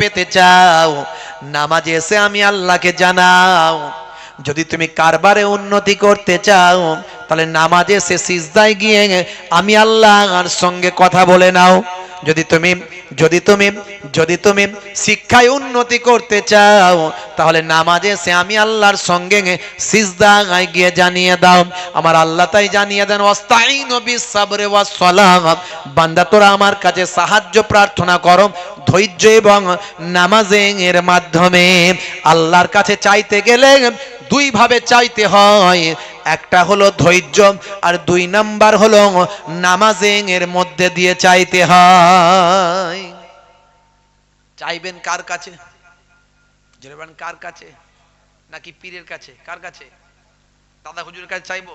পেতে চাও, নামাজে এসে আমি আল্লাহকে জানাও। যদি তুমি কারবারে উন্নতি করতে চাও, তাহলে নামাজে এসে সিজদায় গিয়ে আমি আল্লাহর সঙ্গে কথা বলে নাও। যদি তুমি শিক্ষায় উন্নতি করতে চাও, তাহলে নামাজে এসে আমি আল্লাহর সঙ্গে সিজদায় গিয়ে জানিয়ে দাও। আমার আল্লাহ তাই জানিয়ে দেন, ওয়াস্তাইনু বিস-সাবরি ওয়াস-সালাহ, বান্দা তোরা আমার কাছে সাহায্য প্রার্থনা করো ধৈর্য এবং নামাজের মাধ্যমে। আল্লাহর কাছে চাইতে গেলে দুই ভাবে চাইতে হয়, একটা হলো ধৈর্য, আর দুই নাম্বার হলো নামাজের মধ্যে দিয়ে চাইতে হয়। চাইবেন কার কাছে? জেরেবান কার কাছে? নাকি পীরের কাছে? কার কাছে? দাদা হুজুরের কাছে চাইবো?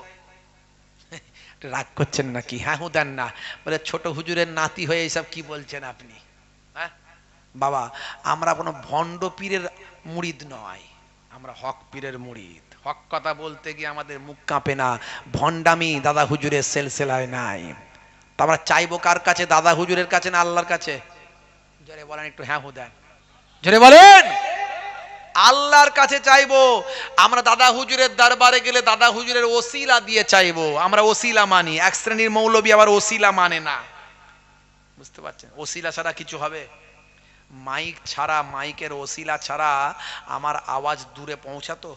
রাগ করছেন নাকি? হ্যাঁ দেন না, বলে ছোট হুজুরের নাতি হয়ে এইসব কি বলছেন আপনি? হ্যাঁ বাবা, আমরা কোনো ভণ্ড পীরের মুরিদ নয়, আমরা হক পীরের মুরিদ। হক কথা বলতে গিয়ে আমাদের মুখ কাঁপে না, ভণ্ডামি দাদা হুজুরের সেলসেলায় নাই। তো আমরা চাইবো কার কাছে? দাদা হুজুরের কাছে না আল্লাহর কাছে? জোরে বলেন একটু, হ্যাঁ দেন, জোরে বলেন। আল্লাহর কাছে চাইবো। আমরা দাদা হুজুরের দরবারে গেলে দাদা হুজুরের ওসিলা দিয়ে চাইবো, আমরা ওসিলা মানি। এক শ্রেণীর মৌলবী আবার ওসিলা মানে না, বুঝতে পারছেন? ওসিলা ছাড়া কিছু হবে? মাইক ছাড়া, মাইকের ওসিলা ছাড়া আমার আওয়াজ দূরে পৌঁছাতো?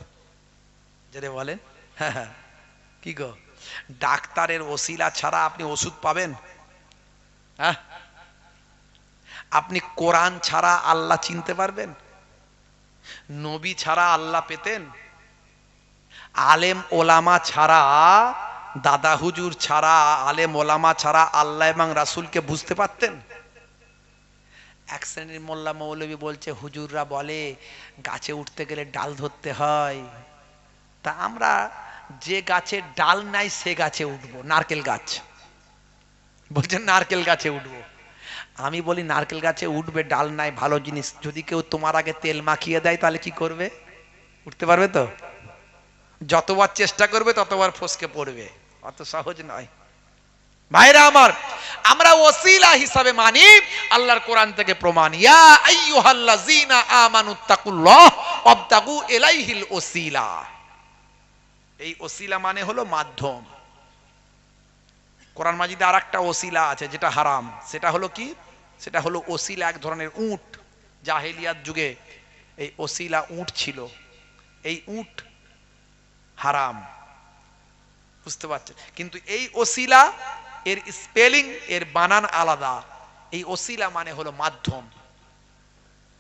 যেটা বলেন, হ্যাঁ কি গো, ডাক্তারের ওসিলা ছাড়া আপনি ওষুধ পাবেন? হ্যাঁ, আপনি কোরআন ছাড়া আল্লাহ চিনতে পারবেন? নবী ছাড়া আল্লাহ পেতেন? আলেম ওলামা ছাড়া, দাদা হুজুর ছাড়া, আলেম ওলামা ছাড়া আল্লাহ এবং রাসূলকে বুঝতে পারতেন? এক শ্রেণীর মোল্লা মৌলবী বলছে হুজুররা বলে গাছে উঠতে গেলে ডাল ধরতে হয়। তা আমরা যে গাছের ডাল নাই সে গাছে উঠবো, নারকেল গাছ। বলছেন নারকেল গাছে উঠবো। আমি বলি নারকেল গাছে উঠবে, ডাল নাই, ভালো জিনিস। যদি কেউ তোমার আগে তেল মাখিয়ে দেয় তাহলে কি করবে? উঠতে পারবে তো? যতবার চেষ্টা করবে ততবার ফসকে পড়বে, অত সহজ নয়। ভাইরা আমার, আমরা ওসিলা হিসাবে মানি আল্লাহর কোরআন থেকে প্রমাণ, ইয়া আইয়ুহাল্লাযীনা আমানুত্তাকুল্লাহ ওয়াবতাগু ইলাইহিল ওসিলা। এই ওসিলা মানে হলো মাধ্যম। কোরআন মাজিদে আরেকটা ওসিলা আছে যেটা হারাম, সেটা হলো কি? সেটা হলো ওসিলা এক ধরনের উট। জাহেলিয়াত যুগে এই ওসিলা উট ছিল, এই উট হারাম, বুঝতে পারছেন? কিন্তু এই ওসিলা এর স্পেলিং, এর বানান আলাদা। এই ওসিলা মানে হলো মাধ্যম।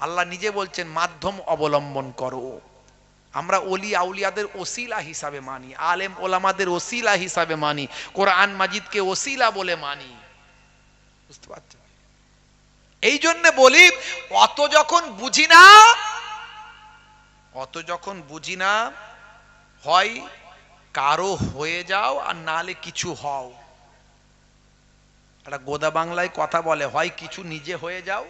আল্লাহ নিজে বলছেন মাধ্যম অবলম্বন করো। আমরা ওলি আউলিয়াদের ওসিলা হিসাবে মানি, আলেম ওলামাদের ওসিলা হিসাবে মানি, কোরআন মাজিদকে ওসিলা বলে মানি, বুঝতে পারছেন? এই জন্য বলি, অত যখন বুঝি না হয় কারো হয়ে যাও আর নালে কিছু হও। একটা গোদা বাংলায় কথা বলে, হয় কিছু নিজে হয়ে যাও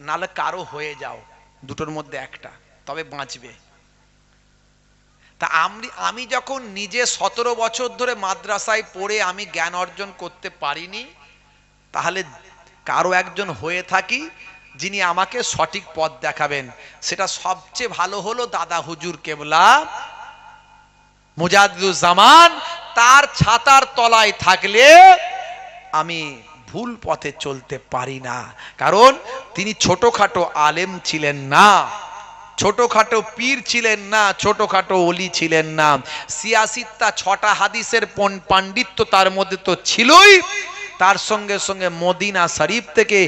নালে কারো হয়ে যাও, দুটোর মধ্যে একটা, তবে বাঁচবে। তা আমি যখন নিজে 17 বছর ধরে মাদ্রাসায় পড়ে আমি জ্ঞান অর্জন করতে পারিনি, তাহলে কারো একজন হয়ে থাকি যিনি আমাকে সঠিক পথ দেখাবেন, সেটা সবচেয়ে ভালো হলো দাদা হুজুর কেবলা মুজাদ্দিদুজ্জামান। তার ছাতার তলায় থাকলে আমি ভুল পথে চলতে পারি না, কারণ তিনি ছোটখাটো আলেম ছিলেন না, ছোটখাটো পীর ছিলেন না, ছোটখাটো ওলি ছিলেন না। সিয়াসিত্তা 6টা হাদিসের পাণ্ডিত্য তার মধ্যে তো ছিলই, তার সঙ্গে সঙ্গে মদিনা শরীফ থেকে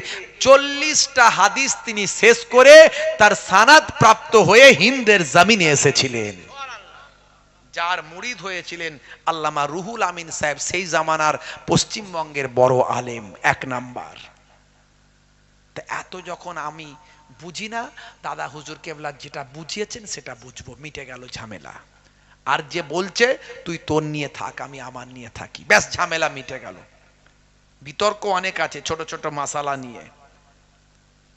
40টা হাদিস তিনি শেষ করে তার সানাদ প্রাপ্ত হয়ে হিন্দের জমিনে এসেছিলেন। যার মুরিদ হয়েছিলেন আল্লামা রুহুল আমিন সাহেব, সেই জামানার পশ্চিমবঙ্গের বড় আলেম, 1 নাম্বার। তা এত যখন আমি বুঝি না, দাদা হুজুর কেবলা যেটা বুঝিয়েছেন সেটা বুঝবো, মিটে গেল ঝামেলা। আর যে বলছে তুই তোর নিয়ে থাক, আমি আমার নিয়ে থাকি, ব্যাস ঝামেলা মিটে গেল। বিতর্ক অনেক আছে ছোট ছোট মাসালা নিয়ে,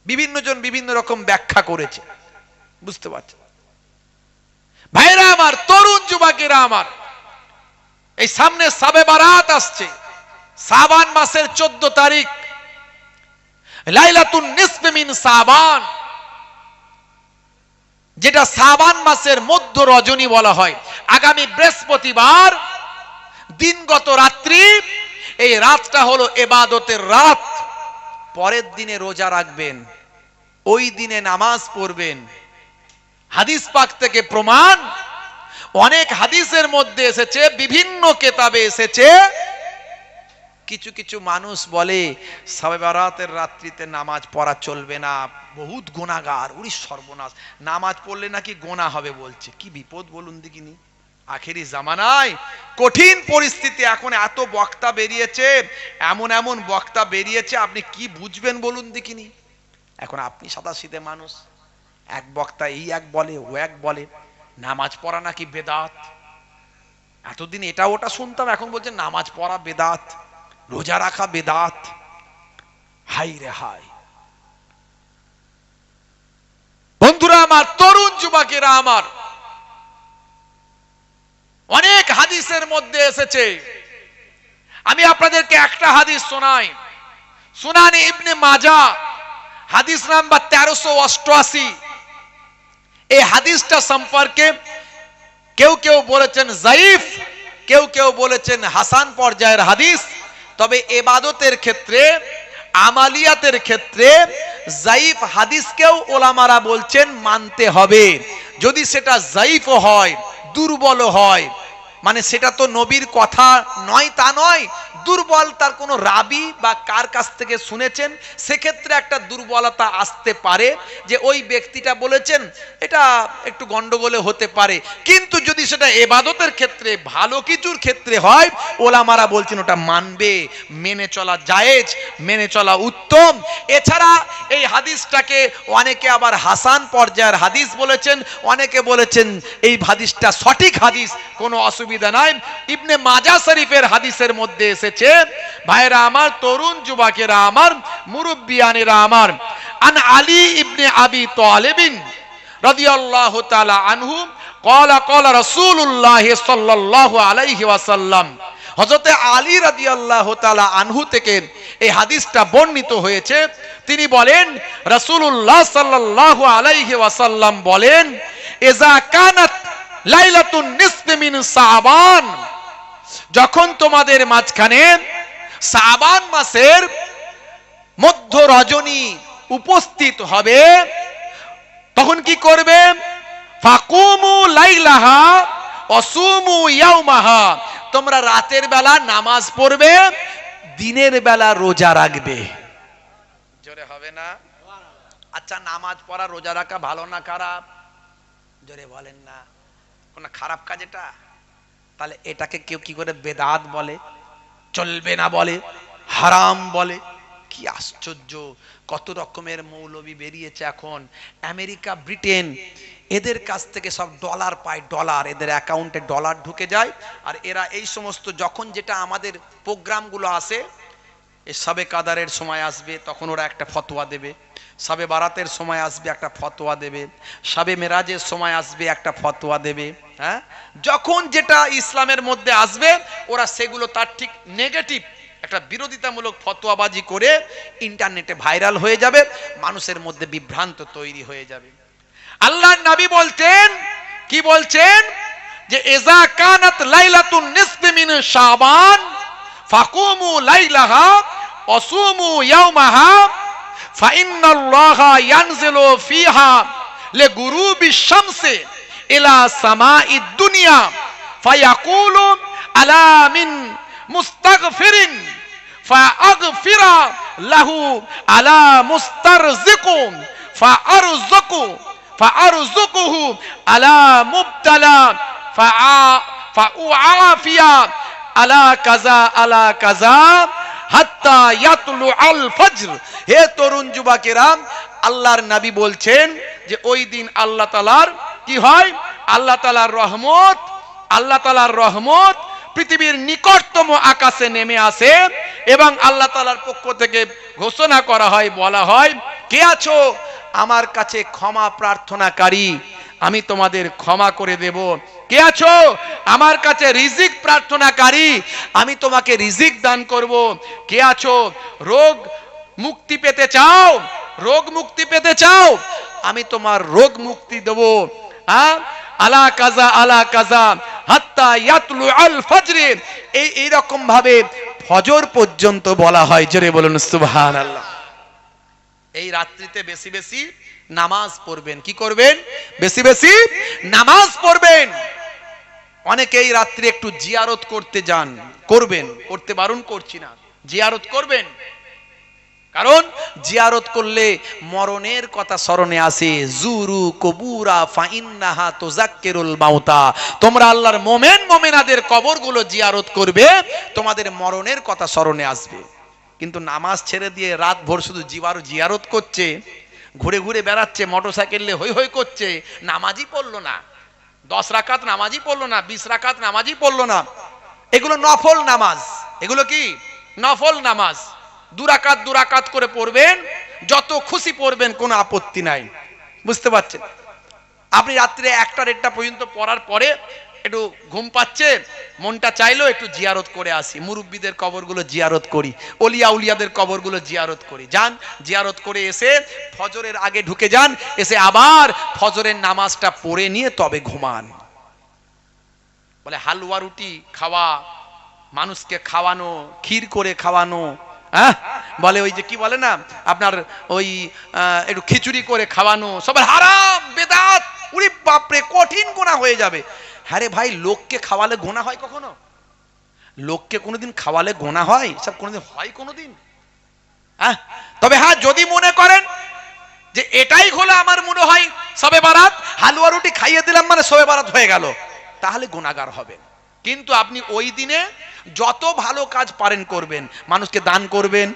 বিভিন্ন জন বিভিন্ন রকম ব্যাখ্যা করেছে, বুঝতে পারছেন? ভাইরা আমার, তরুণ যুবকেরা আমার, এই সামনে শাবে বারাত আসছে, শাবান মাসের 14 তারিখ, লাইলাতুন নিসফ মিন শাবান। যেটা শাবান মাসের মধ্য রজনী বলা হয়। আগামী বৃহস্পতিবার দিনগত রাত্রি, এই রাতটা হলো ইবাদতের রাত। পরের দিনে রোজা রাখবেন, ওই দিনে নামাজ পড়বেন। হাদিস পাক থেকে প্রমাণ, অনেক হাদিসের মধ্যে এসেছে, বিভিন্ন কিতাবে এসেছে। কিছু কিছু মানুষ বলে শবে বরাতের রাত্রিতে নামাজ পড়া চলবে না, বহুত গুনাহগার, ওরে সর্বনাশ, নামাজ পড়লে নাকি গোনা হবে বলছে। কি বিপদ বলুন দেখিনি। আখেরি জামানায় কঠিন পরিস্থিতি, এখন এত বক্তা বেরিয়েছে, এমন এমন বক্তা বেরিয়েছে, আপনি কি বুঝবেন বলুন দেখিনি। এখন আপনি সাদাসিধে মানুষ, এক বক্তা এই এক বলে, ও এক বলে নামাজ পড়া নাকি বেদাত। এতদিন এটা ওটা শুনতাম, এখন বলছে নামাজ পড়া বেদাত, রোজা রাখা বেদাত। হাই রে হাই। বন্ধুরা আমার, তরুণ যুবকেরা আমার, অনেক হাদিসের মধ্যে এসেছে। আমি আপনাদেরকে একটা হাদিস শোনাই। সুনানে ইবনে মাজাহ হাদিস নাম্বার 1388। এই হাদিসটা সম্পর্কে কেউ কেউ বলেছেন যায়িফ, কেউ কেউ বলেছেন হাসান পর্যায়ের হাদিস। তবে ইবাদতের ক্ষেত্রে, আমালিয়াতের ক্ষেত্রে যায়িফ হাদিসকেও ওলামারা বলছেন মানতে হবে। যদি সেটা যায়িফ হয়, দুর্বল হয়, মানে সেটা তো নবীর কথা নয় তা নয়, দুর্বল, তার কোনো রাবি বা কার কাছ থেকে শুনেছেন, সেক্ষেত্রে একটা দুর্বলতা আসতে পারে, যে ওই ব্যক্তিটা বলেছেন, এটা একটু গন্ডগোলে হতে পারে। কিন্তু যদি সেটা ইবাদতের ক্ষেত্রে, ভালো কিছুর ক্ষেত্রে হয়, ওলামারা বলছেন ওটা মানবে, মেনে চলা জায়েজ, মেনে চলা উত্তম। এছাড়া এই হাদিসটাকে অনেকে আবার হাসান পর্যায়ের হাদিস বলেছেন, অনেকে বলেছেন এই হাদিসটা সঠিক হাদিস, কোনো অসুবিধা নাই। ইবনে মাজাহ শরীফের হাদিসের মধ্যে এসেছে, ভাইরা আমার, তরুণ যুবকেরা আমার, মুরব্বিয়ানেরা আমার, আন আলী ইবনে আবি তালিব রাদিয়াল্লাহু তাআলা আনহু ক্বালা ক্বালা রাসূলুল্লাহ সাল্লাল্লাহু আলাইহি ওয়াসাল্লাম। হযরত আলী রাদিয়াল্লাহু তাআলা আনহু থেকে এই হাদিসটা বর্ণিত হয়েছে। তিনি বলেন, রাসূলুল্লাহ সাল্লাল্লাহু আলাইহি ওয়াসাল্লাম বলেন, ইজা কানাত লাইলাতুন নিসফি মিন শাবান, যখন তোমাদের মাঝখানে শাবান মাসের মধ্য রজনী উপস্থিত হবে, তখন কি করবে? ফাকুমু লাইলাহা ওয়াসুমু ইয়াওমাহা, তোমরা রাতের বেলা নামাজ পড়বে, দিনের বেলা রোজা রাখবে। জোরে হবে না? আচ্ছা, নামাজ পড়া রোজা রাখা ভালো না খারাপ? জোরে বলেন না। কোন খারাপ কাজ এটা? তাহলে এটাকে কেউ কি করে বেদাত বলে, চলবে না বলে, হারাম বলে। কি আশ্চর্য! কত রকমের মৌলবি বেরিয়েছে এখন। আমেরিকা, ব্রিটেন, এদের কাছ থেকে সব ডলার পায়, ডলার, এদের অ্যাকাউন্টে ডলার ঢুকে যায়। আর এরা এই সমস্ত, যখন যেটা আমাদের প্রোগ্রামগুলো আসে, এই শবে কাদারের সময় আসবে, তখন ওরা একটা ফতোয়া দেবে। শবে বারাতের সময় আসবে, একটা ফতোয়া দেবে। শবে মেরাজের সময় আসবে, একটা ফতোয়া দেবে। হ্যাঁ, যখন যেটা ইসলামের মধ্যে আসবে, ওরা সেগুলো তার ঠিক নেগেটিভ একটা বিরোধিতামূলক ফতোয়াবাজি করে ইন্টারনেটে ভাইরাল হয়ে যাবে, মানুষের মধ্যে বিভ্রান্ত তৈরি হয়ে যাবে। আল্লাহর নবী বলতেন, কি বলছেন? যে ইজা কানাত লাইলাতুন নিসফি মিন শাবান ফাকুমু লাইলাহা ওয়াসুমু ইয়াওমাহা ফাইন্নাল্লাহা ইয়ানজিলু ফিহা লিগুরুবিশ শামসি ইলা সামাঈদ দুনিয়া ফায়াকুলু আলা মিন মুস্তাগফিরিন ফাআগফিরা লাহু আলা মুস্তারজিকুম ফাআরযুকুহু আলা মুবতালা ফাউআফিয়া আলা কাযা আলা কাযা হাত্তা ইয়াতলু আল ফজর। হে তরুণ যুবকেরা, আল্লাহর নবী বলছেন যে ওই দিন আল্লাহ তাআলার কি হয়? আল্লাহ তাআলার রহমত, আল্লাহ তাআলার রহমত পৃথিবীর নিকটতম আকাশে নেমে আসে, এবং আল্লাহ তাআলার পক্ষ থেকে ঘোষণা করা হয়, বলা হয়, কে আছো আমার কাছে ক্ষমা প্রার্থনাকারী, আমি তোমাদের ক্ষমা করে দেব। কে আছো আমার কাছে রিজিক প্রার্থনাকারী, আমি তোমাকে রিজিক দান করব। কে আছো রোগ মুক্তি পেতে চাও, রোগ মুক্তি পেতে চাও, আমি তোমার রোগ মুক্তি দেব। আলা কাজা আলা কাজা হাত্তা ইয়াতলু আল ফজর, এই রকম ভাবে ফজর পর্যন্ত বলা হয়। জোরে বলুন সুবহানাল্লাহ। এই রাত্রিতে বেশি বেশি নামাজ পড়বেন। কি করবেন? বেশি বেশি নামাজ পড়বেন। অনেকে এই রাত্রে একটু জিয়ারত করতে যান, করবেন, করতে বারণ করছি না, জিয়ারত করবেন। কারণ জিয়ারত করলে মরণের কথা স্মরণে আসে। জুরু কবুরা ফাইন্নাহা তুযাক্কিরুল মাউতা, তোমরা আল্লাহর মুমিন মুমিনাদের কবরগুলো জিয়ারত করবে, তোমাদের মরণের কথা স্মরণে আসবে। কিন্তু নামাজ ছেড়ে দিয়ে রাত ভোর শুধু জিয়ারত করছে, ঘুরে ঘুরে বেড়াচ্ছে, মোটরসাইকেলে হই হই করছে, নামাজই পড়লো না। 10 রাকাত নামাজই পড়লো না, 20 রাকাত নামাজই পড়লো না। এগুলো নফল নামাজ। এগুলো কি? নফল নামাজ। 2 রাকাত করে পড়বেন, যত খুশি পড়বেন, কোনো আপত্তি নাই। বুঝতে পারছেন? আপনি রাত্রে 1টা পর্যন্ত পড়ার পরে একটু ঘুম পাচ্ছে, মনটা চাইলো একটু জিয়ারত করে আসি, মুরব্বীদের কবরগুলো জিয়ারত করি, ওলিয়া উলিয়াদের কবরগুলো জিয়ারত করি। যান, জিয়ারত করে এসে ফজরের আগে ঢুকে যান, এসে আবার ফজরের নামাজটা পড়ে নিয়ে তবে ঘুমান। বলে হালুয়া রুটি খাওয়া, মানুষকে খাওয়ানো, ক্ষীর করে খাওয়ানো, বলে ওই যে কি বলে না আপনার ওই একটু খিচুড়ি করে খাওয়ানো, সবার হারাম, বেদাত। উরি বাপরে, কঠিন গুনাহ হয়ে যাবে। হ্যাঁ রে ভাই, লোককে খাওয়ালে গোনা হয় কখনো? লোককে কোনোদিন খাওয়ালে গোনা হয়? সব কোনোদিন হয় কোনোদিন? তবে হ্যাঁ, যদি মনে করেন যে এটাই হলো আমার মনে হয় শবে বারাত, হালুয়া রুটি খাইয়ে দিলাম মানে শবে বারাত হয়ে গেল, তাহলে গুনাহগার হবেন। কিন্তু আপনি ওই দিনে যত ভালো কাজ পারেন করবেন। মানুষকে দান করবেন,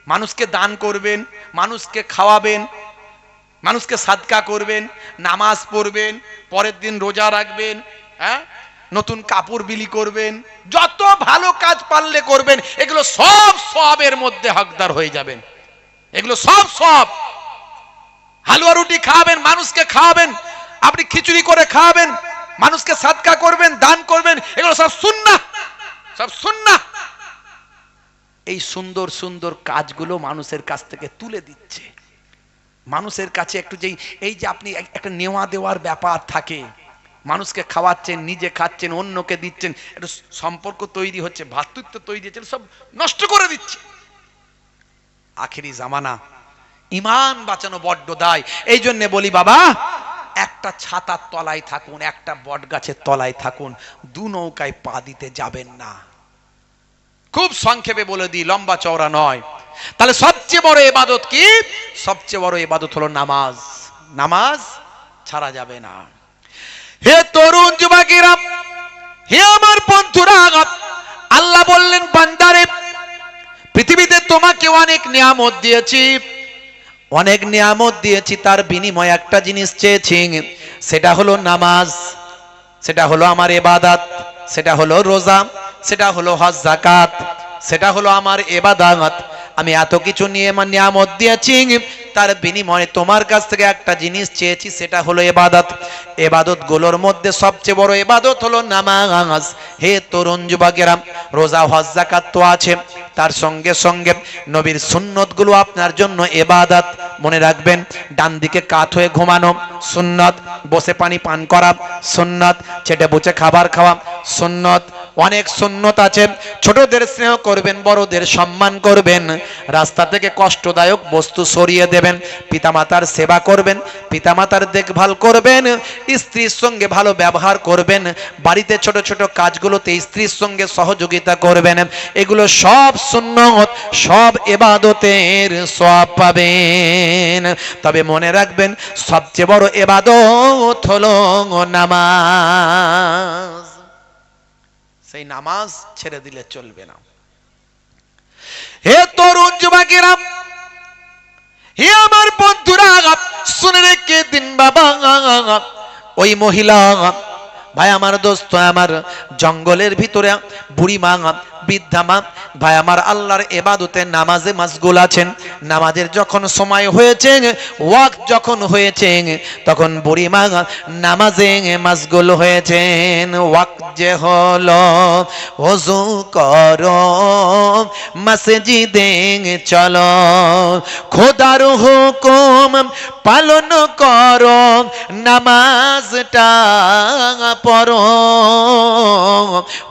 মানুষকে দান করবেন, মানুষকে খাওয়াবেন, মানুষকে সাদকা করবেন, নামাজ পড়বেন, পরের দিন রোজা রাখবেন, নতুন কাপড় বিলি করবেন, যত ভালো কাজ পারলে করবেন। এগুলো সব সওয়াবের মধ্যে হকদার হয়ে যাবেন। এগুলো সব সওয়াব। হালুয়া রুটি খাওয়াবেন, মানুষকে খাওয়াবেন, আপনি খিচুড়ি করে খাওয়াবেন, মানুষকে সাদকা করবেন, দান করবেন, এগুলো সব সুন্নাহ, সব সুন্নাহ। এই সুন্দর সুন্দর কাজগুলো মানুষের কাছ থেকে তুলে দিচ্ছে। মানুষের কাছে একটু যেই এই যে আপনি একটা নেওয়া দেওয়ার ব্যাপার থাকে, মানুষকে খাওয়াচ্ছেন, নিজে খাচ্ছেন, অন্যকে দিচ্ছেন, একটু সম্পর্ক তৈরি হচ্ছে, ভ্রাতৃত্ব তৈরি হচ্ছে, সব নষ্ট করে দিচ্ছে। আখেরি জামানা, ঈমান বাঁচানো বড্ড দায়। এই জন্য বলি বাবা, একটা ছাতার তলায় থাকুন, একটা বট গাছের তলায় থাকুন, 2 নৌকায় পা দিতে যাবেন না। খুব সংক্ষেপে বলে দিই, লম্বা চওড়া নয়। তাহলে সবচেয়ে বড় ইবাদত কি? সবচেয়ে বড় ইবাদত হলো নামাজ। নামাজ ছাড়া যাবে না। হে তরুণ যুবকেরা, হে আমার বন্ধুরা, আল্লাহ বললেন বান্দারে, পৃথিবীতে তোমাকে অনেক নিয়ামত দিয়েছি, অনেক নিয়ামত দিয়েছি, তার বিনিময়ে একটা জিনিস চেয়েছি, সেটা হলো নামাজ, সেটা হলো আমার ইবাদত, সেটা হলো রোজা, সেটা হলো হজ যাকাত, সেটা হলো আমার ইবাদত। আমি এত কিছু নিয়ামত দিয়েছি, তার বিনিময়ে তোমার কাছ থেকে একটা জিনিস চেয়েছি, সেটা হলো ইবাদত। ইবাদত গুলোর মধ্যে সবচেয়ে বড় ইবাদত হলো নামাজ। হে তরুণ যুবকেরা, রোজা হজ যাকাত তো আছে, তার সঙ্গে সঙ্গে নবীর সুন্নত গুলো আপনার জন্য ইবাদত। মনে রাখবেন, ডান দিকে কাত হয়ে ঘুমানো সুন্নত, বসে পানি পান করা সুন্নত, চেটে বুচে খাবার খাওয়া সুন্নত, অনেক সুন্নত আছে। ছোটদের স্নেহ করবেন, বড়দের সম্মান করবেন, রাস্তা থেকে কষ্টদায়ক বস্তু সরিয়ে দেবেন, পিতামাতার সেবা করবেন, পিতামাতার দেখভাল করবেন, স্ত্রীর সঙ্গে ভালো ব্যবহার করবেন, বাড়িতে ছোট ছোট কাজগুলোতে স্ত্রীর সঙ্গে সহযোগিতা করবেন। এগুলো সব সুন্নত, সব ইবাদতের সওয়াব পাবেন। তবে মনে রাখবেন, সবচেয়ে বড় ইবাদত হলো নামাজ। সেই নামাজ ছেড়ে দিলে চলবে না। হে তরুণ যুবকেরা, হে আমার বন্ধুরা, শুনে রেখে দিন বাবা, ওই মহিলা ভাই আমার, দোস্ত আমার, জঙ্গলের ভিতরে বুড়ি মা, বৃদ্ধা মা, ভাই আমার আল্লাহর ইবাদতে নামাজে মাসগুল আছেন। নামাজের যখন সময় হয়েছে, ওয়াক্ত যখন হয়েছে, তখন বুড়ি মা নামাজে মাসগুল হয়েছেন। ওয়াক্ত যে হলো, ওযু করো, মসজিদে চলো, খোদার হুকুম পালন করো, নামাজটা পড়ো।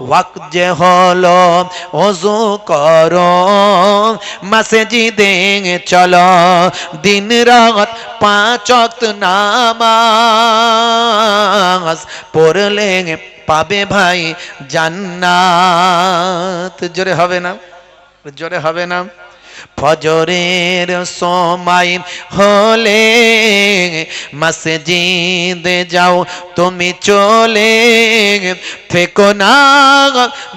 ওয়াক্ত যে হলো, ওযু করো, মসজিদে চলো, দিন রাত 5 ওয়াক্ত নামাজ পড়লে পাবে ভাই জান্নাত। জোরে হবে না? জোরে হবে না? ফজরের সময় হলে মসজিদে যাও তুমি চলে, থেকো না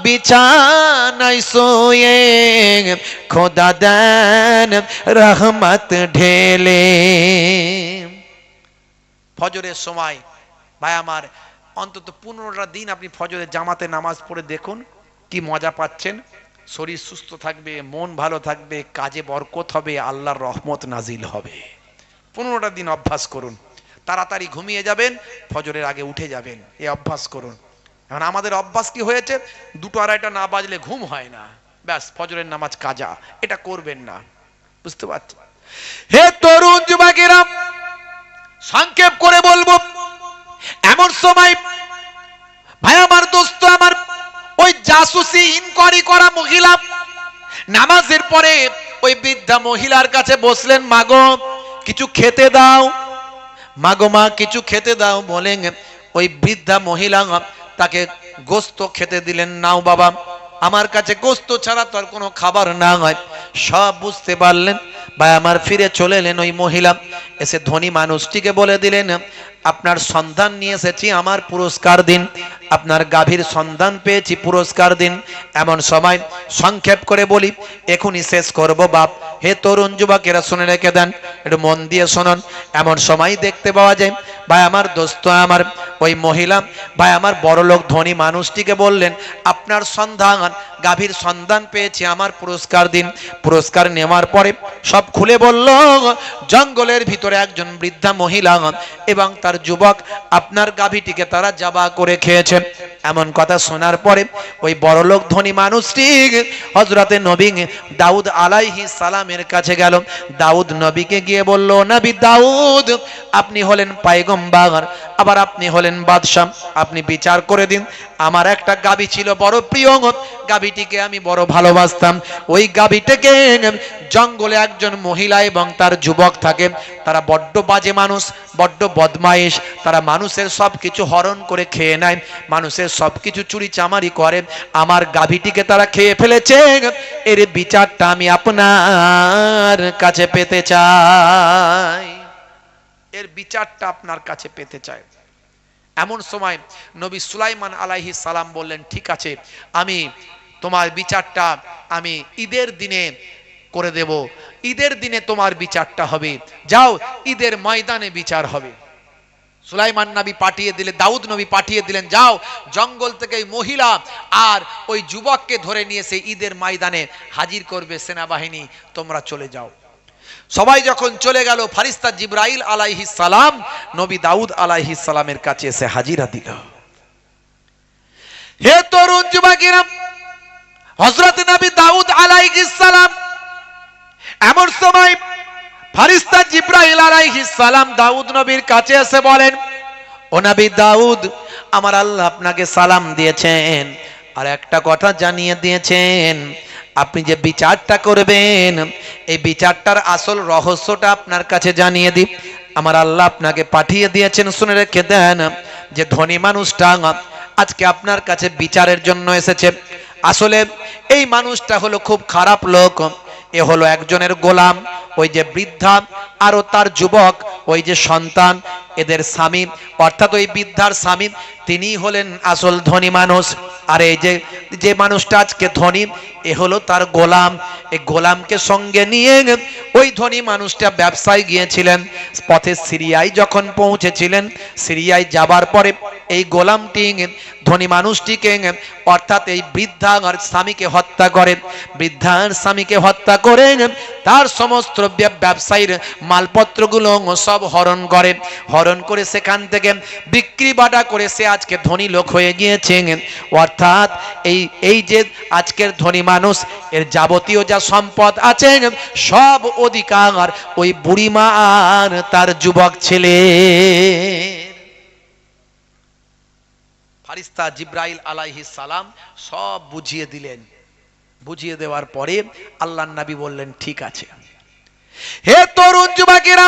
বিছানায় শুয়ে, খোদা দেন রহমত ঢেলে। ফজরের সময় ভাই আমার অন্তত 15টা দিন আপনি ফজরের জামাতে নামাজ পড়ে দেখুন কি মজা পাচ্ছেন। শরীর সুস্থ থাকবে, মন ভালো থাকবে, কাজে বরকত হবে, আল্লাহর রহমত নাজিল হবে। 15টা দিন অভ্যাস করুন। তাড়াতাড়ি ঘুমিয়ে যাবেন, ফজরের আগে উঠে যাবেন, এই অভ্যাস করুন। এখন আমাদের অভ্যাস কি হয়েছে, 2টো 2:30টা না বাজলে ঘুম হয় না, ব্যাস ফজরের নামাজ কাজা। এটা করবেন না, বুঝতে পারছেন? হে তরুণ যুবকেরা, সংক্ষেপ করে বলবো, এমন সময় ভাই আমার, দোস্ত আমার, ওই জাসুসি ইনকোয়ারি করা মহিলা নামাজের পরে ওই বৃদ্ধা মহিলার কাছে বসলেন, মাগো কিছু খেতে দাও, মাগো মা কিছু খেতে দাও বলেন। ওই বৃদ্ধা মহিলা তাকে গোস্ত খেতে দিলেন। নাও বাবা, আমার কাছে গোস্ত ছাড়া তো আর কোনো খাবার না হয়। সব বুঝতে পারলেন ভাই আমার, ফিরে চলে এলেন ওই মহিলা, এসে ধনী মানুষটিকে বলে দিলেন, আপনার সন্ধান নিয়ে এসেছি, আমার পুরস্কার দিন। আপনার গাভীর সন্ধান পেয়েছি, পুরস্কার দিন। এমন সময় সংক্ষেপ করে বলি, এখনই শেষ করব বাপ। হে তরুণ যুবকেরা শুনে রেখে দেন, একটু মন দিয়ে শুনুন। এমন সময় দেখতে পাওয়া যায় ভাই আমার, দোস্ত আমার, ওই মহিলা ভাই আমার বড়লোক ধনী মানুষটিকে বললেন, আপনার সন্ধান, গাভীর সন্ধান পেয়েছি, আমার পুরস্কার দিন। পুরস্কার নেওয়ার পরে সব খুলে বলল, জঙ্গলের ভিতরে একজন বৃদ্ধা মহিলা এবং তার যুবক আপনার গাভীটিকে তারা জবা করে খেয়েছে। এমন কথা শোনার পরে ওই বড়লোক ধনী মানুষটি হযরতে নবী দাউদ আলাইহিস সালামের কাছে গেল। দাউদ নবীকে গিয়ে বলল, নবী দাউদ, আপনি হলেন পয়গম্বর, আবার আপনি হলেন বাদশা, আপনি বিচার করে দিন। আমার একটা গাভী ছিল বড় প্রিয়, গাভীটিকে আমি বড় ভালোবাসতাম। ওই গাভীটাকে জঙ্গলে একজন মহিলা এবং তার যুবক থাকে, তারা বড্ড বাজে মানুষ, বড্ড বদমাইশ। তারা মানুষের সব কিছু হরণ করে খেয়ে নেয়, মানুষের সব কিছু চুরি চামারি করে। আমার গাভীটিকে তারা খেয়ে ফেলেছে, এর বিচারটা আমি আপনার কাছে পেতে চাই, এর বিচারটা আপনার কাছে পেতে চাই। এমন সময় নবী সুলাইমান আলাইহিস সালাম বললেন, ঠিক আছে, আমি তোমার বিচারটা আমি ঈদের দিনে করে দেব। ঈদের দিনে তোমার বিচারটা হবে, যাও ঈদের ময়দানে বিচার হবে। সুলাইমান নবী পাঠিয়ে দিলেন, দাউদ নবী পাঠিয়ে দিলেন, যাও জঙ্গল থেকে মহিলা আর ওই যুবককে ধরে নিয়ে এসে ঈদের ময়দানে হাজির করবে সেনাবাহিনী, তোমরা চলে যাও। সবাই যখন চলে গেল, ফারিস্তা জিবরাইল আলাইহিস সালাম নবী দাউদ আলাইহিস সালামের কাছে এসে হাজিরা দিল। হে তরুণ যুবকেরা, হযরত নবী দাউদ আলাইহিস সালাম, এমন সময় ফারিস্তা জিবরাইল আলাইহিস সালাম দাউদ নবীর কাছে এসে বলেন, ও নবী দাউদ, আমার আল্লাহ আপনাকে সালাম দিয়েছেন আর একটা কথা জানিয়ে দিয়েছেন, আপনি যে বিচারটা করবেন এই বিচারটার আসল রহস্যটা আপনার কাছে জানিয়ে দিই। আমার আল্লাহ আপনাকে পাঠিয়ে দিয়েছেন, শুনে রেখে দেন, যে ধনী মানুষটা আজকে আপনার কাছে বিচারের জন্য এসেছে, আসলে এই মানুষটা হলো খুব খারাপ লোক। এ হলো একজনের গোলাম, ওই যে বৃদ্ধা আরো তার যুবক, ওই যে সন্তান, এদের স্বামী অর্থাৎ ওই বৃদ্ধার স্বামী তিনি হলেন আসল ধনী মানুষ। আর এই যে মানুষটা আজকে ধনী এ হলো তার গোলাম। এই গোলামকে সঙ্গে নিয়ে ওই ধনী মানুষটা ব্যবসায় গিয়েছিলেন। পথে সিরিয়ায় যখন পৌঁছেছিলেন, সিরিয়ায় যাবার পরে এই গোলামটি ধনী মানুষটিকে অর্থাৎ এই বৃদ্ধার স্বামীকে হত্যা করেন। বৃদ্ধার স্বামীকে হত্যা করে তার সমস্ত ব্যবসায়ীর মালপত্রগুলো সব হরণ করে। হরণ করে সেখান থেকে বিক্রি বাটা করে সে আজকে ধনী লোক হয়ে গিয়েছে। অর্থাৎ এই যে আজকের ধনী মানুষ এর যাবতীয় যা সম্পদ আছে সব অধিকার ওই বুড়িমা আর তার যুবক ছেলে। ফারিস্তা জিব্রাইল আলাইহিস সালাম সব বুঝিয়ে দিলেন। বুঝিয়ে দেওয়ার পরে আল্লাহর নবী বললেন ঠিক আছে। হে তরুণ যুবকেরা,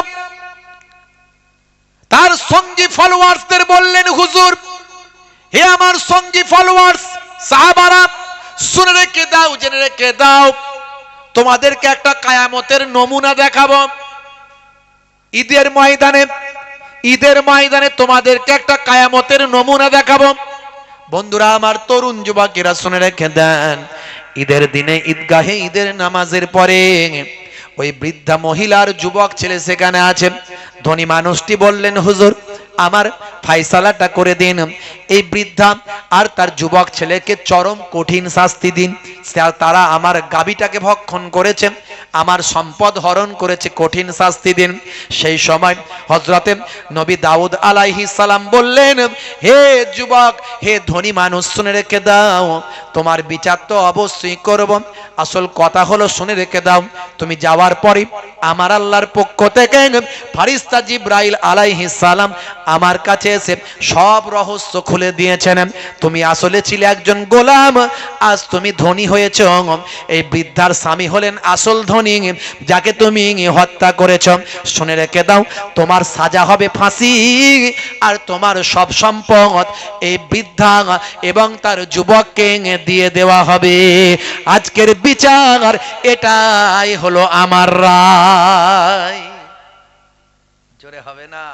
তার সঙ্গী ফলোয়ার্সদের বললেন হুজুর, হে আমার সঙ্গী ফলোয়ার্স সাহাবারা, শুনে রেখে দাও, জেনে রেখে দাও, তোমাদেরকে একটা কিয়ামতের নমুনা দেখাবো। ঈদের ময়দানে তোমাদেরকে একটা কিয়ামতের নমুনা দেখাবো। বন্ধুরা আমার, তরুণ যুবকেরা শুনে রেখে দেন, ঈদের দিনে ঈদগাহে ঈদের নামাজের পরে ওই বৃদ্ধা মহিলার যুবক ছেলে সেখানে আছে। ধনী মানুষটি বললেন হুজুর আমার ফায়সালাটা করে দিন, এই বৃদ্ধা আর তার যুবক ছেলেকে চরম কঠিন শাস্তি দিন। তারা আমার গাভীটাকে ভক্ষণ করেছে, আমার সম্পদ হরণ করেছে, কঠিন শাস্তি দিন। সেই সময় হযরতে নবী দাউদ আলাইহিস সালাম বললেন, হে যুবক, হে ধনী মানুষ, শুনে রেখে দাও, তোমার বিচার তো অবশ্যই করব। আসল কথা হলো শুনে রেখে দাও, তুমি যাওয়ার পরে আমার আল্লাহর পক্ষ থেকে ফারিস্তা জিব্রাইল আলাইহিস সালাম আমার কাছে এসে সব রহস্য খুলে দিয়েছেন। তুমি আসলে ছিলে একজন গোলাম, আজ তুমি ধনী হয়েছ। এই বৃদ্ধার স্বামী হলেন আসল ধনী, যাকে তুমি হত্যা করেছ। শুনে রেখে দাও, তোমার সাজা হবে ফাঁসি, আর তোমার সব সম্পদ এই বৃদ্ধা এবং তার যুবককে দিয়ে দেওয়া হবে। আজকের বিচার এটাই হলো আমার রায়। জোরে হবে না?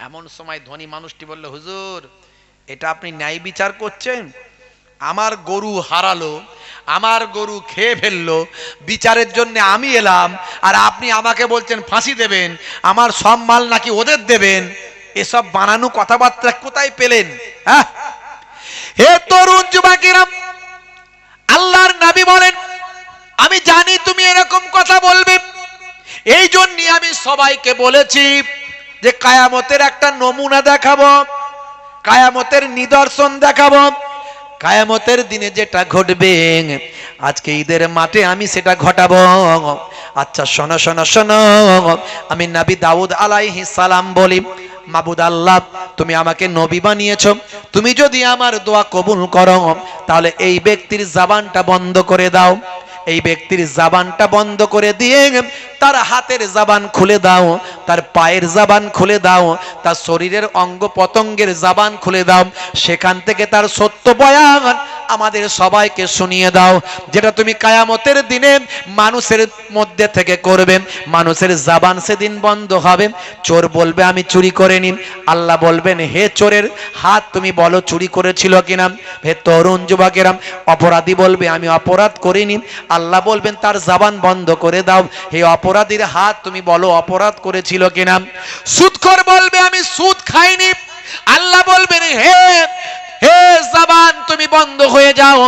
এমন সময় ধনী মানুষটি বলল, হুজুর এটা আপনি ন্যায় বিচার করছেন? আমার গরু হারালো, আমার গরু খেয়ে ফেললো, বিচারের জন্য আমি এলাম, আর আপনি আমাকে বলছেন ফাঁসি দেবেন, আমার সব মাল নাকি ওদের দেবেন। এসব বানানো কথাবার্তা কোথায় পেলেন? হ্যাঁ, হে তরুণ যুবকেরা, আল্লাহর নবী বলেন আমি জানি তুমি এরকম কথা বলবে, এই জন্য আমি সবাইকে বলেছি যে কিয়ামতের একটা নমুনা দেখাবো, কিয়ামতের নিদর্শন দেখাবো। কিয়ামতের দিনে যেটা ঘটবে আজকে ঈদের মাঠে আমি সেটা ঘটাবো। আচ্ছা শোনো শোনো শোনো, আমি নবী দাউদ আলাইহিস সালাম বলি, মাবুদ আল্লাহ, তুমি আমাকে নবী বানিয়েছো, তুমি যদি আমার দোয়া কবুল করো তাহলে এই ব্যক্তির জবানটা বন্ধ করে দাও। এই ব্যক্তির জবানটা বন্ধ করে দিয়ে তার হাতের জবান খুলে দাও, তার পায়ের জবান খুলে দাও, তার শরীরের অঙ্গ পতঙ্গের জবান খুলে দাও। সেখান থেকে তার সত্য বয়ান আমাদের সবাইকে শুনিয়ে দাও, যেটা তুমি কিয়ামতের দিনে মানুষের মধ্যে থেকে করবে। মানুষের জবান সেদিন বন্ধ হবে। চোর বলবে আমি চুরি করিনি, আল্লাহ বলবেন হে চোরের হাত তুমি বলো চুরি করেছিল কিনা। হে তরুণ যুবকেরা, অপরাধী বলবে আমি অপরাধ করিনি, আল্লাহ বলবেন তার জবান বন্ধ করে দাও। হে অপরাধীর হাত তুমি বলো অপরাধ করেছিল কিনা। সুদখোর বলবে আমি সুদ খাইনি, আল্লাহ বলবেন হে হে জবান তুমি বন্ধ হয়ে যাও,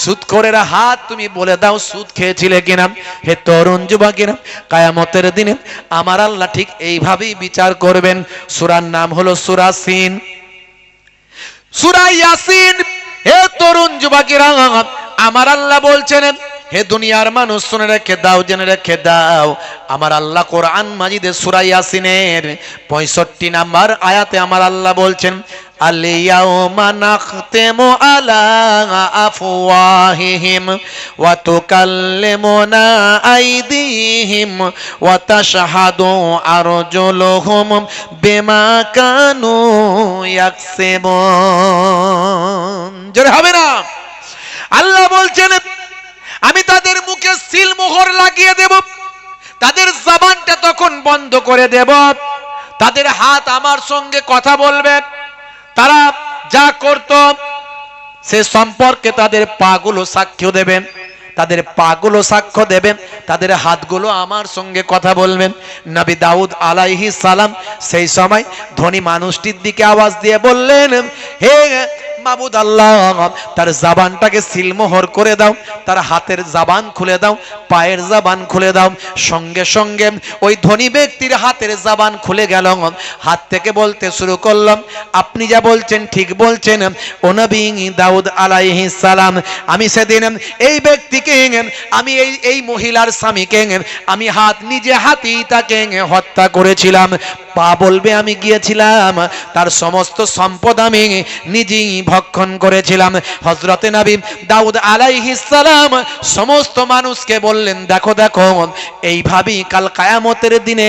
সুদখোরের হাত তুমি বলে দাও সুদ খেয়েছিলে কিনা। হে তরুণ যুবকেরা, কিয়ামতের দিনে আমার আল্লাহ ঠিক এইভাবেই বিচার করবেন। সূরার নাম হলো সূরা সিন, সূরা ইয়াসিন। হে তরুণ যুবকেরা, আমার আল্লাহ বলছেন, হে দুনিয়ার মানুষ শুনে রেখে দাও, জেনে রেখে দাও, আমার আল্লাহ কোরআন মাজিদে সূরা ইয়াসিনের 65 নাম্বার আয়াতে আমার আল্লাহ বলছেন, আল-ইয়াওমা নাখতিমু আলা আফওয়াহিহিম ওয়া তুকাল্লিমুনা আইদিহিম ওয়া তাশহাদু আরজুলুহুম বিমা কানু ইয়াকসিবুন। জোরে হবে না? আল্লাহ বলছেন আমি তাদের মুখে সিল মোহর লাগিয়ে দেব, তাদের জবানটা তখন বন্ধ করে দেব, তাদের হাত আমার সঙ্গে কথা বলবে, তারা যা করত সে সম্পর্কে তাদের পাগুলো সাক্ষ্য দেবেন, তাদের পাগুলো সাক্ষ্য দেবেন, তাদের হাতগুলো আমার সঙ্গে কথা বলবেন। নবী দাউদ আলাইহিস সালাম সেই সময় ধনী মানুষটির দিকে আওয়াজ দিয়ে বললেন, হে মাবুদ আল্লাহ, তার জবানটাকে সিলমোহর করে দাও, তার হাতের জবান খুলে দাও, পায়ের জবান খুলে দাও। সঙ্গে সঙ্গে ওই ধনী ব্যক্তির হাতের জবান খুলে গেল। হাত থেকে বলতে শুরু করলাম, আপনি যা বলছেন ঠিক বলছেন ও নবী দাউদ আলাইহিস সালাম, আমি সেদিন এই ব্যক্তিকে, আমি এই মহিলার স্বামীকে আমি নিজে হাতেই তাকে হত্যা করেছিলাম। পা বলবে আমি গিয়েছিলাম, তার সমস্ত সম্পদ আমি নিজেই ভক্ষণ করেছিলাম। হযরতে নবী দাউদ আলাইহিস সালাম সমস্ত মানুষকে বললেন, দেখো দেখো, এইভাবেই কাল কিয়ামতের দিনে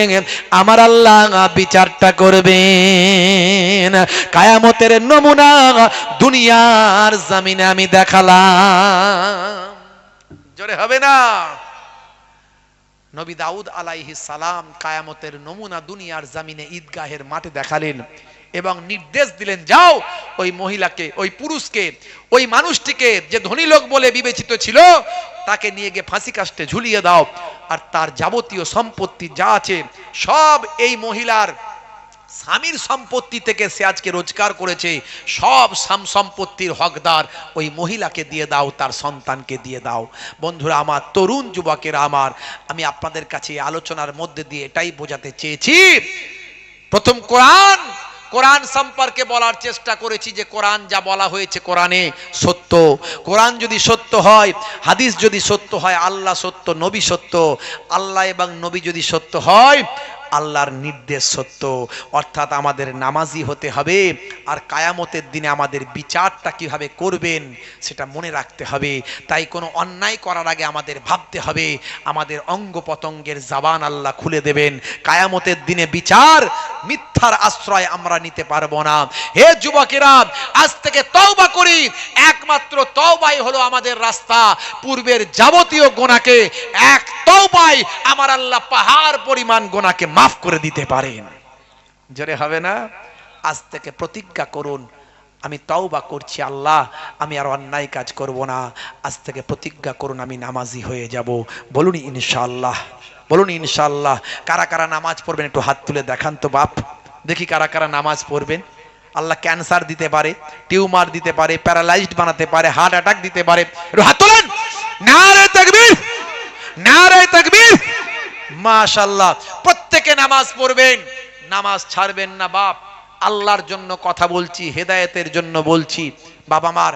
আমার আল্লাহ বিচারটা করবেন। কিয়ামতের নমুনা দুনিয়ার জমিনে আমি দেখালাম। জোরে হবে না? নবী দাউদ আলাইহিস সালাম কিয়ামতের নমুনা দুনিয়ার জমিনে ঈদগাহের মাঠে দেখালেন এবং নির্দেশ দিলেন, যাও ওই মহিলাকে, ওই পুরুষকে, ওই মানুষটিকে যে ধনী লোক বলে বিবেচিত ছিল তাকে নিয়ে গিয়ে ফাঁসি কাস্টে ঝুলিয়ে দাও। আর তার যাবতীয় সম্পত্তি যা আছে সব এই মহিলার স্বামীর সম্পত্তি থেকে সে আজকে রোজগার করেছে, সব সম্পত্তির হকদার ওই মহিলাকে দিয়ে দাও, তার সন্তানকে দিয়ে দাও। বন্ধুরা আমার, তরুণ যুবকেরা আমার, আমি আপনাদের কাছে এই আলোচনার মধ্যে দিয়ে এটাই বোঝাতে চেয়েছি, প্রথম কোরআন সম্পর্কে বলার চেষ্টা করেছি যে কোরআন যা বলা হয়েছে কোরআনে সত্য। কোরআন যদি সত্য হয়, হাদিস যদি সত্য হয়, আল্লাহ সত্য, নবী সত্য। আল্লাহ এবং নবী যদি সত্য হয়, আল্লাহর নির্দেশ সত্য। অর্থাৎ আমাদের নামাজি হতে হবে, আর কিয়ামতের দিনে আমাদের বিচারটা কিভাবে করবেন সেটা মনে রাখতে হবে। তাই কোনো অন্যায় করার আগে আমাদের ভাবতে হবে, আমাদের অঙ্গ পতঙ্গের জবান আল্লাহ খুলে দেবেন। কিয়ামতের দিনে বিচার মিথ্যার আশ্রয় আমরা নিতে পারবো না। হে যুবকেরা, আজ থেকে তওবা করি, একমাত্র তওবাই হলো আমাদের রাস্তা। পূর্বের যাবতীয় গুনাহকে এক তওবায় আমার আল্লাহ পাহাড় পরিমাণ গুনাহকে মাফ করে দিতে পারেন। জোরে হবে না? আজ থেকে প্রতিজ্ঞা করুন, আমি তওবা করছি আল্লাহ, আমি আর অন্যায় কাজ করব না। আজ থেকে প্রতিজ্ঞা করুন, আমি নামাজি হয়ে যাব। বলুন ইনশাআল্লাহ, বলুন ইনশাআল্লাহ। কারা কারা নামাজ পড়বেন একটু হাত তুলে দেখান তো বাপ, দেখি কারা কারা নামাজ পড়বেন। আল্লাহ ক্যান্সার দিতে পারে, টিউমার দিতে পারে, প্যারালাইজড বানাতে পারে, হার্ট অ্যাটাক দিতে পারে। একটু হাত তোলেন। নারে তাকবীর, নারে তাকবীর। মাশাআল্লাহ। প্রত্যেকে নামাজ পড়বেন, নামাজ ছাড়বেন না বাপ। আল্লাহর জন্য কথা বলছি, হেদায়েতের জন্য বলছি। বাবা মার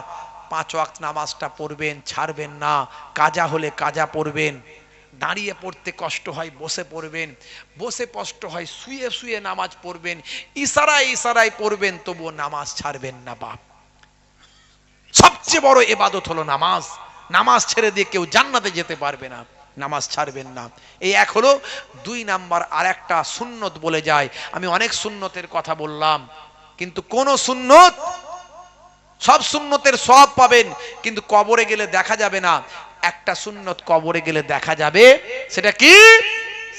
5 ওয়াক্ত নামাজটা পড়বেন, ছাড়বেন না। কাজা হলে কাজা পড়বেন, দাঁড়িয়ে পড়তে কষ্ট হয় বসে পড়বেন, বসে কষ্ট হয় শুয়ে শুয়ে নামাজ পড়বেন, ইশারায় ইশারায় পড়বেন, তবুও নামাজ ছাড়বেন না বাপ। সবচেয়ে বড় ইবাদত হলো নামাজ। নামাজ ছেড়ে দিয়ে কেউ জান্নাতে যেতে পারবে না। নামাজ ছাড়বেন না। এই এক হলো। 2 নাম্বার আর একটা সুন্নত বলে যায়। আমি অনেক সুন্নতের কথা বললাম, কিন্তু কোন সুন্নত, সব সুন্নতের সওয়াব পাবেন কিন্তু কবরে গেলে দেখা যাবে না। একটা সুন্নত কবরে গেলে দেখা যাবে, সেটা কি?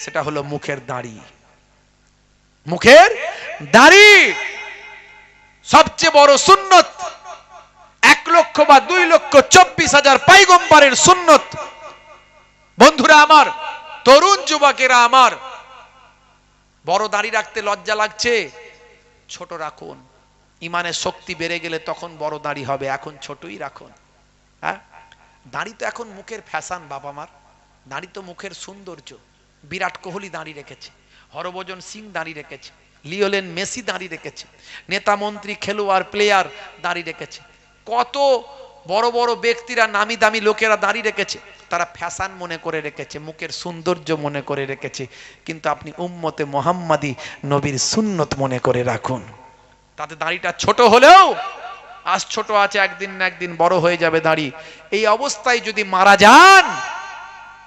সেটা হলো মুখের দাড়ি। মুখের দাড়ি সবচেয়ে বড় সুন্নত। 1 লক্ষ বা 2,24,000 পয়গম্বরের সুন্নত। বন্ধুরা আমার, তরুণ যুবকেরা আমার, বড় দাড়ি রাখতে লজ্জা লাগছে, ছোট রাখুন। ইমানের শক্তি বেড়ে গেলে তখন বড় দাড়ি হবে, এখন ছোটই রাখুন। হ্যাঁ, দাড়ি তো এখন মুখের ফ্যাশন বাবা মার। দাড়ি তো মুখের সৌন্দর্য। বিরাট কোহলি দাড়ি রেখেছে, হরভজন সিং দাড়ি রেখেছে, লিওনেল মেসি দাড়ি রেখেছে, নেতা মন্ত্রী খেলোয়াড় প্লেয়ার দাড়ি রেখেছে, কত বড় বড় ব্যক্তিরা, নামি দামি লোকেরা দাড়ি রেখেছে। তারা ফ্যাশন মনে করে রেখেছে, মুখের সৌন্দর্য মনে করে রেখেছে। কিন্তু আপনি উম্মতে মুহাম্মাদি নবীর সুন্নত মনে করে রাখুন। তাতে দাড়িটা ছোট হলেও, আজ ছোট আছে, একদিন না একদিন বড় হয়ে যাবে দাড়ি। এই অবস্থায় যদি মারা যান,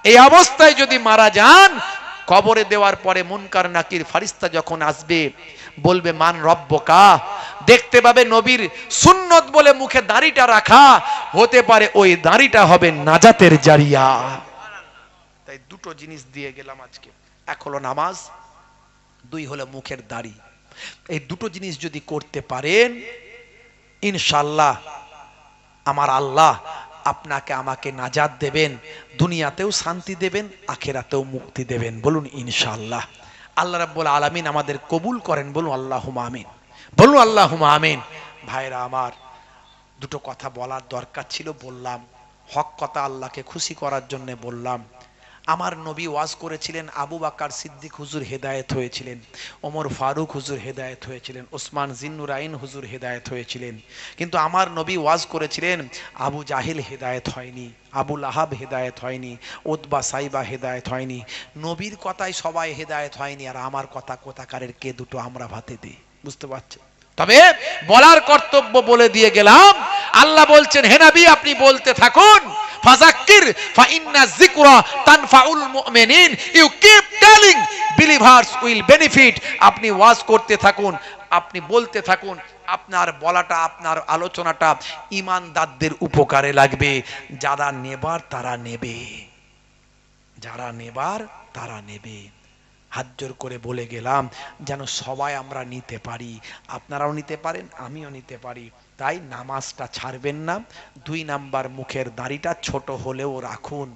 এই অবস্থায় যদি মারা যান, কবরে দেওয়ার পরে মুনকার নাকির ফারিস্তা যখন আসবে, বলবে মান রব্বকা, দেখতে পাবে নবীর সুন্নত বলে মুখে দাড়িটা রাখা, হতে পারে ওই দাড়িটা হবে নাজাতের জারিয়া। তাই দুটো জিনিস দিয়ে গেলাম আজকে। এক হলো নামাজ, দুই হলো মুখের দাড়ি। এই দুটো জিনিস যদি করতে পারেন, ইনশাআল্লাহ আমার আল্লাহ আপনাকে আমাকে নাজাত দেবেন, দুনিয়াতেও শান্তি দেবেন, আখিরাতেও মুক্তি দেবেন। বলুন ইনশাআল্লাহ। আল্লাহ রাব্বুল আলামিন আমাদের কবুল করেন, বলুন আল্লাহুম্মা আমিন, বলুন আল্লাহুম্মা আমিন। ভাইরা আমার, দুটো কথা বলার দরকার ছিল, বললাম। হক কথা, আল্লাহকে খুশি করার জন্য বললাম। আমার নবী ওয়াজ করেছিলেন, আবু বকর সিদ্দিক হুজুর হেদায়েত হয়েছিলেন, ওমর ফারুক হুজুর হেদায়েত হয়েছিলেন, ওসমান জিন্নুরাইন হুজুর হেদায়েত হয়েছিলেন। কিন্তু আমার নবী ওয়াজ করেছিলেন, আবু জাহিল হেদায়েত হয়নি, আবু লাহাব হেদায়েত হয়নি, উতবা সাইবা হেদায়েত হয়নি। নবীর কথায় সবাই হেদায়েত হয়নি, আর আমার কথা কোথাকারের কে দুটো আমরা ভাতে দিই। বুঝতে পারছেন? তবে বলার কর্তব্য বলে দিয়ে গেলাম। আল্লাহ বলছেন, হে নবী আপনি বলতে থাকুন, ফাযাক্কির ফাইন্না যিকরা তানফাউল মুমিনিন, you keep telling, believers will benefit. আপনি ওয়াজ করতে থাকুন, আপনি বলতে থাকুন, আপনার বলাটা, আপনার আলোচনাটা ঈমানদারদের উপকারে লাগবে। যারা নেবার তারা নেবে, যারা নেবার তারা নেবে। হাত জোর করে বলে গেলাম যেন সবাই আমরা নিতে পারি, আপনারাও নিতে পারেন, আমিও নিতে পারি। তাই নামাজটা ছাড়বেন না। 2 নাম্বার, মুখের দাড়িটা ছোট হলেও রাখুন।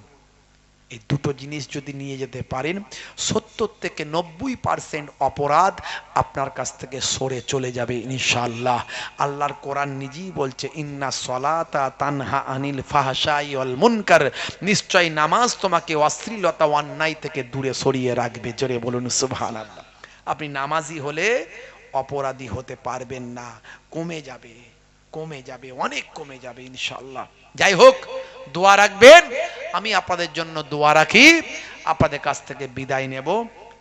এই দুটো জিনিস যদি নিয়ে যেতে পারেন, 70 থেকে 90% অপরাধ আপনার কাছ থেকে সরে চলে যাবে ইনশাআল্লাহ। আল্লাহর কোরআন নিজেই বলছে, ইন্না সলাতা তানহা আনিল ফাহশাই ওয়াল মুনকার, নিশ্চয় নামাজ তোমাকে অশ্লীলতা ও অন্যায় থেকে দূরে সরিয়ে রাখবে। জোরে বলুন সুবহানাল্লাহ। আপনি নামাজি হলে অপরাধী হতে পারবেন না, কমে যাবে, কমে যাবে, অনেক কমে যাবে ইনশাআল্লাহ। যাই হোক, দোয়া রাখবেন, আমি আপনাদের জন্য দোয়া রাখি। আপনাদের কাছ থেকে বিদায় নেব।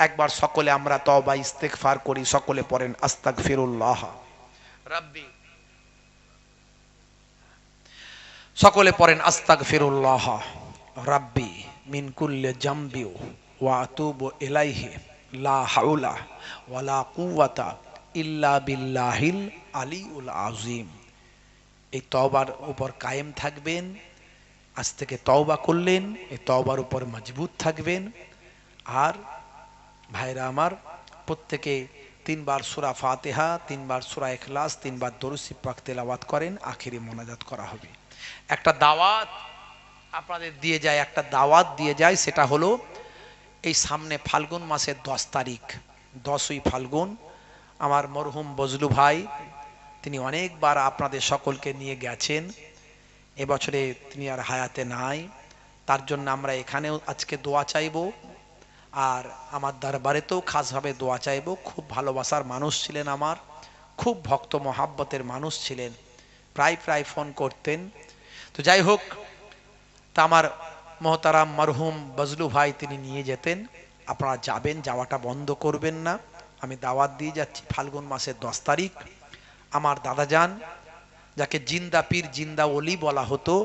একবার সকলে আমরা তওবা ইস্তেগফার করি, সকলে পড়েন আস্তাগফিরুল্লাহ রাব্বি, সকলে পড়েন আস্তাগফিরুল্লাহ রাব্বি মিন কুল্লি জামবি ওয়া আতুবু ইলাইহি, লা হাওলা ওয়ালা কুওয়াতা ইল্লা বিল্লাহিল আলিউল আযীম। এই তওবার উপর কায়েম থাকবেন। আজ থেকে তওবা করলেন, এই তওবার উপর মজবুত থাকবেন। আর ভাইরা আমার, প্রত্যেকে 3 বার সূরা ফাতিহা, 3 বার সূরা ইখলাস, 3 বার দরুদ শরীফ পাক তেলাওয়াত করেন, আখিরি মোনাজাত করা হবে। একটা দাওয়াত আপনাদের দিয়ে যায়, একটা দাওয়াত দিয়ে যায়, সেটা হলো এই সামনে ফাল্গুন মাসের 10 তারিখ, 10ই ফাল্গুন, আমার মরহুম বজলু ভাই তিনি অনেকবার আপনাদের সকলকে নিয়ে গেছেন। এবছরে তিনি আর হায়াতে নাই, তার জন্য আমরা এখানেও আজকে দোয়া চাইব, আর আমার দরবারেতেও খাসভাবে দোয়া চাইব। খুব ভালোবাসার মানুষ ছিলেন, আমার খুব ভক্ত মহাব্বতের মানুষ ছিলেন, প্রায় প্রায় ফোন করতেন। তো যাই হোক, তা আমার মহতারাম মরহুম বজলু ভাই তিনি নিয়ে যেতেন। আপনারা যাবেন, যাওয়াটা বন্ধ করবেন না। আমি দাওয়াত দিয়ে যাচ্ছি ফাল্গুন মাসের 10 তারিখ। আমার দাদাজান, যাকে জিন্দা পীর জিন্দা ওলি বলা হতো,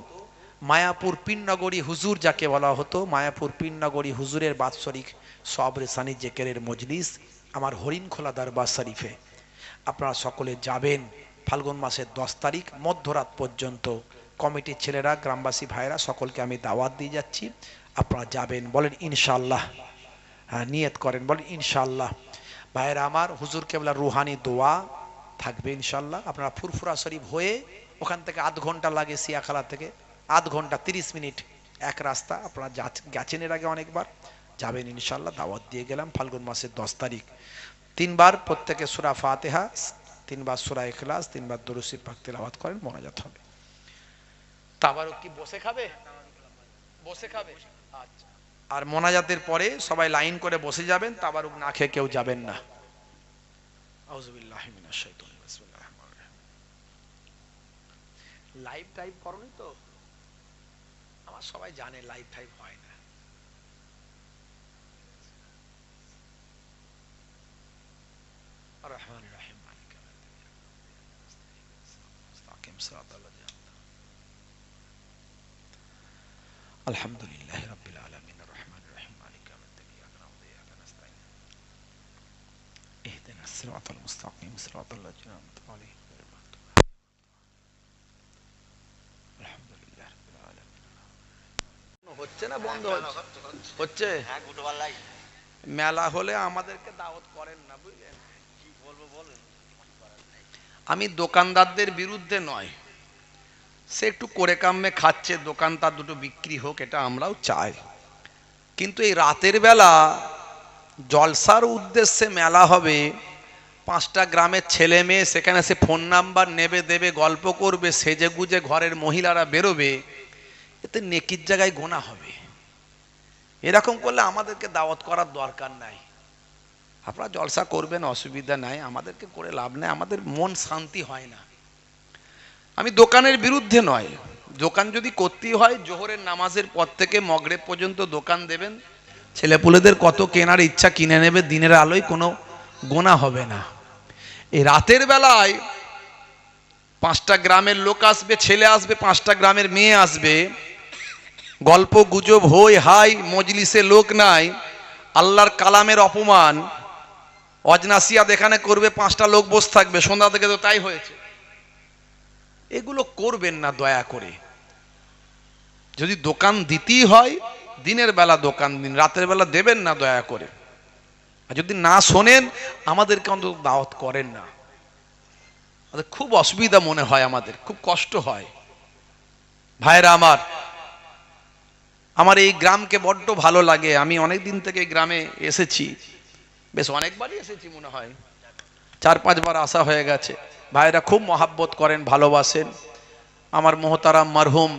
মায়াপুর পীরনগরী হুজুর যাকে বলা হতো, মায়াপুর পীরনগরী হুজুরের বাৎসরিক সবরে সানি জেকেরের মজলিস আমার হরিণখোলা দরবার শরীফে। আপনারা সকলে যাবেন ফাল্গুন মাসের 10 তারিখ মধ্যরাত পর্যন্ত। কমিটির ছেলেরা, গ্রামবাসী ভাইরা সকলকে আমি দাওয়াত দিয়ে যাচ্ছি, আপনারা যাবেন। বলেন ইনশাআল্লাহ। হ্যাঁ, নিয়ত করেন, বলেন ইনশাআল্লাহ। ভাইরা আমার, হুজুর কেবলা রুহানি দোয়া থাকবে ইনশাআল্লাহ। আপনারা ফুরফুরা শরীফ হয়ে ওখান থেকে আধ ঘন্টা লাগে, সিয়াখালা থেকে আধ ঘন্টা 30 মিনিট এক রাস্তা। আপনারা গেছেন এর আগে অনেকবার, যাবেন ইনশাআল্লাহ। দাওয়াত দিয়ে গেলাম ফাল্গুন মাসের 10 তারিখ। 3 বার প্রত্যেকে সূরা ফাতিহা, 3 বার সূরা ইখলাস, 3 বার দরুদ শরীফ পাক তেলাওয়াত করেন, মোনাজাত হবে। তাবারুক কি বসে খাবে? বসে খাবে, আচ্ছা। আর মোনাজাতের পরে সবাই লাইন করে বসে যাবেন, তাবারুক না খেয়ে কেউ যাবেন না। আউযুবিল্লাহি মিনাশ শাইতানির বিসমিল্লাহির রহমানির রহিম। লাইভ টাইপ করনি তো? আমার সবাই জানে লাইভ টাইপ হয় না। রহমানির রহিম, মালিক মুস্তাকিম সিরাতাল লাযিনা আলহামদুলিল্লাহি রাব্বিল আলামিন রহমানির রহিম মালিক ইয়াউমিদ্দিন ইয়াকা না'বুদু ওয়া ইয়াকা নাস্তাঈন ইহদিনাস সিরাতাল মুস্তাকিম সিরাতাল লাযিনা আন'আমতা আলাইহিম গায়রিল মাগদুবি আলহামদুলিল্লাহি রাব্বিল আলামিন। হচ্ছে না বন্ধ হচ্ছে? হচ্ছে, হ্যাঁ, গুড ওয়ার লাইভ। মেলা হলে আমাদেরকে দাওয়াত করেন না, বুঝলেন? কি বলবো বলেন। আমি দোকানদারদের বিরুদ্ধে নয়, সে একটু করে কামে খাচ্ছে, দোকান তার দুটো বিক্রি হোক, এটা আমরাও চাই। কিন্তু এই রাতের বেলা জলসার উদ্দেশ্যে মেলা হবে, 5টা গ্রামের ছেলে মেয়ে সেখানে সে ফোন নাম্বার নেবে, দেবে, গল্প করবে, সেজে গুজে ঘরের মহিলারা বেরোবে, এতে নেকির জায়গায় গোনা হবে। এরকম করলে আমাদেরকে দাওয়াত করার দরকার নাই। আপনারা জলসা করবেন, অসুবিধা নাই, আমাদেরকে করে লাভ নেই, আমাদের মন শান্তি হয় না। আমি দোকানের বিরুদ্ধে নয়, দোকান যদি করতেই হয় জোহরের নামাজের পর থেকে মগরিব পর্যন্ত দোকান দেবেন, ছেলেপুলেদের কত কেনার ইচ্ছা কিনে নেবে, দিনের আলোয় কোনো গোনা হবে না। এই রাতের বেলায় 5টা গ্রামের লোক আসবে, ছেলে আসবে, 5টা গ্রামের মেয়ে আসবে, গল্প গুজব হই হাই, মজলিসে লোক নাই, আল্লাহর কালামের অপমান অজনাসিয়াত এখানে করবে, 5টা লোক বসে থাকবে, সন্ধ্যা থেকে তো তাই হয়েছে। এগুলো করবেন না দয়া করে। যদি দোকান দিতেই হয় দিনের বেলা দোকান দিন, রাতের বেলা দেবেন না দয়া করে। আর যদি না শোনেন আমাদেরকে অন্তত দাওয়াত করেন না, আমাদের খুব অসুবিধা মনে হয়, আমাদের খুব কষ্ট হয়। ভাইরা আমার, আমার এই গ্রামকে বড্ড ভালো লাগে। আমি অনেক দিন থেকে এই গ্রামে এসেছি, বেশ অনেকবারই এসেছি, মনে হয় 4-5 বার আসা হয়ে গেছে। ভাইরা খুব মহাব্বত করেন, ভালোবাসেন। আমার মোহতারাম মারহুম